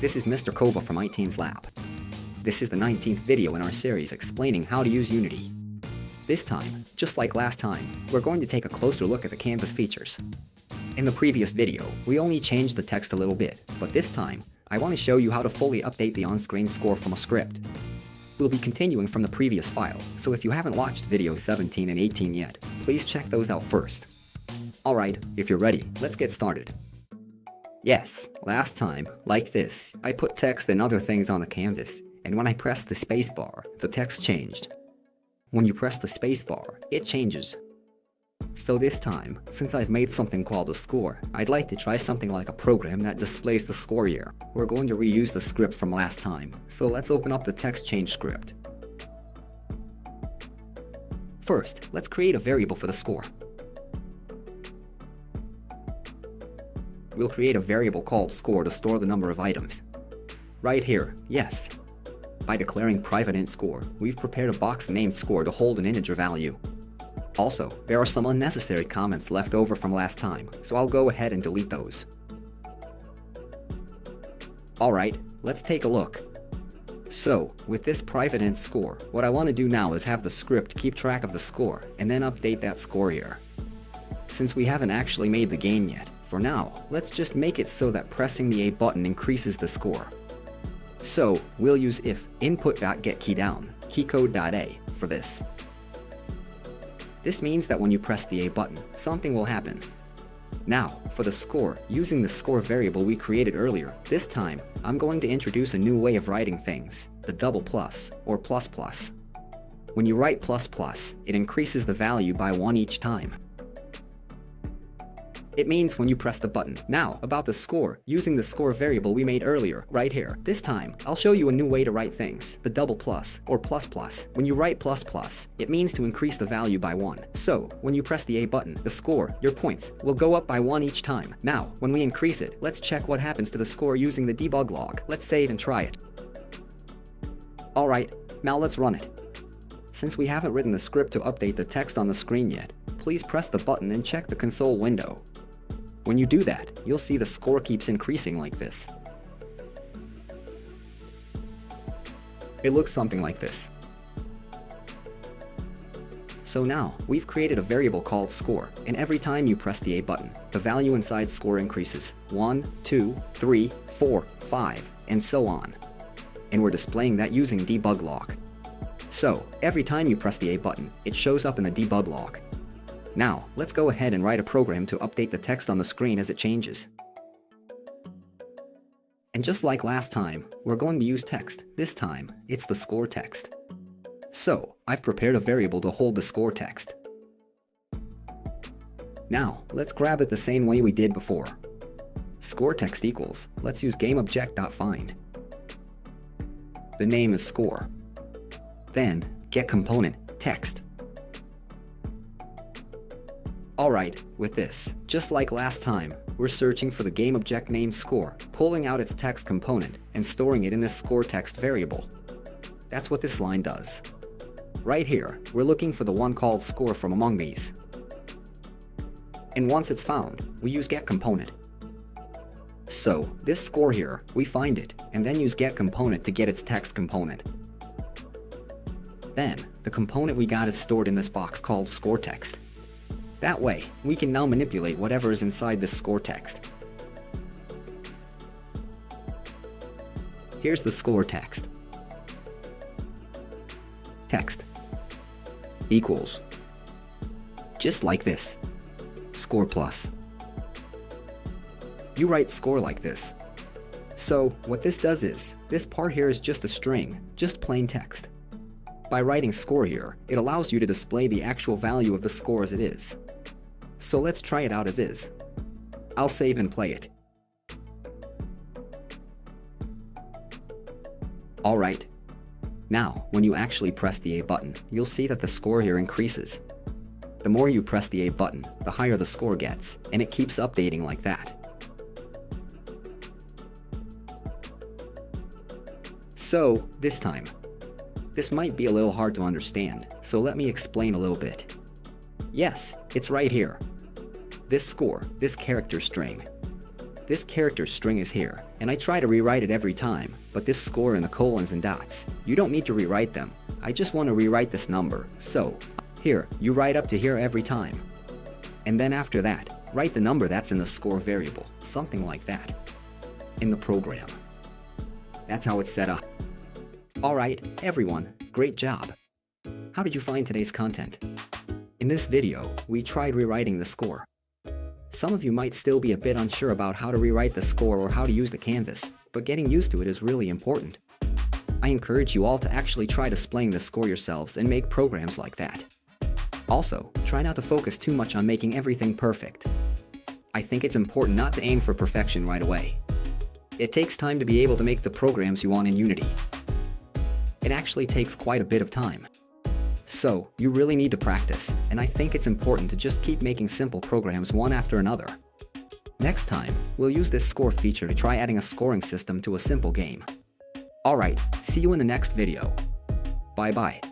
this is Mr. Koba from ITeens Lab. This is the 19th video in our series explaining how to use Unity. This time, just like last time, we're going to take a closer look at the canvas features. In the previous video, we only changed the text a little bit, but this time, I want to show you how to fully update the on-screen score from a script. We'll be continuing from the previous file, so if you haven't watched videos 17 and 18 yet, please check those out first. Alright, if you're ready, let's get started. Yes, last time, like this, I put text and other things on the canvas, and when I pressed the spacebar, the text changed. When you press the spacebar, it changes. So this time, since I've made something called a score, I'd like to try something like a program that displays the score here. We're going to reuse the script from last time, so let's open up the text change script. First, let's create a variable for the score. We'll create a variable called score to store the number of items. Right here, yes. By declaring private int score, we've prepared a box named score to hold an integer value. Also, there are some unnecessary comments left over from last time, so I'll go ahead and delete those. Alright, let's take a look. So, with this private int score, what I want to do now is have the script keep track of the score, and then update that score here. Since we haven't actually made the game yet, for now, let's just make it so that pressing the A button increases the score. So, we'll use if input.getKeyDown, keycode.a for this. This means that when you press the A button, something will happen. Now, for the score, using the score variable we created earlier, this time, I'm going to introduce a new way of writing things, the double plus, or plus plus. When you write plus plus, it increases the value by 1 each time. It means when you press the button. Now, about the score, using the score variable we made earlier, right here. This time, I'll show you a new way to write things, the double plus, or plus plus. When you write plus plus, it means to increase the value by 1. So, when you press the A button, the score, your points, will go up by 1 each time. Now, when we increase it, let's check what happens to the score using the debug log. Let's save and try it. Alright, now let's run it. Since we haven't written the script to update the text on the screen yet, please press the button and check the console window. When you do that, you'll see the score keeps increasing like this. It looks something like this. So now, we've created a variable called score, and every time you press the A button, the value inside score increases 1, 2, 3, 4, 5, and so on. And we're displaying that using debug log. So, every time you press the A button, it shows up in the debug log. Now, let's go ahead and write a program to update the text on the screen as it changes. And just like last time, we're going to use text. This time, it's the score text. So, I've prepared a variable to hold the score text. Now, let's grab it the same way we did before. Score text equals, let's use GameObject.find. The name is score. Then, getComponent, text. Alright, with this, just like last time, we're searching for the GameObject named score, pulling out its text component, and storing it in this score text variable. That's what this line does. Right here, we're looking for the one called score from among these. And once it's found, we use getComponent. So, this score here, we find it, and then use getComponent to get its text component. Then, the component we got is stored in this box called score text. That way, we can now manipulate whatever is inside this score text. Here's the score text. Text equals, just like this, score plus. You write score like this. So, what this does is, this part here is just a string, just plain text. By writing score here, it allows you to display the actual value of the score as it is. So let's try it out as is. I'll save and play it. Alright. Now, when you actually press the A button, you'll see that the score here increases. The more you press the A button, the higher the score gets, and it keeps updating like that. So, this time. This might be a little hard to understand, so let me explain a little bit. Yes, it's right here. This score, this character string. This character string is here, and I try to rewrite it every time, but this score and the colons and dots, you don't need to rewrite them. I just want to rewrite this number, so here, you write up to here every time. And then after that, write the number that's in the score variable, something like that, in the program. That's how it's set up. Alright, everyone, great job. How did you find today's content? In this video, we tried rewriting the score. Some of you might still be a bit unsure about how to rewrite the score or how to use the canvas, but getting used to it is really important. I encourage you all to actually try displaying the score yourselves and make programs like that. Also, try not to focus too much on making everything perfect. I think it's important not to aim for perfection right away. It takes time to be able to make the programs you want in Unity. It actually takes quite a bit of time. So, you really need to practice, and I think it's important to just keep making simple programs one after another. Next time, we'll use this score feature to try adding a scoring system to a simple game. Alright, see you in the next video. Bye bye.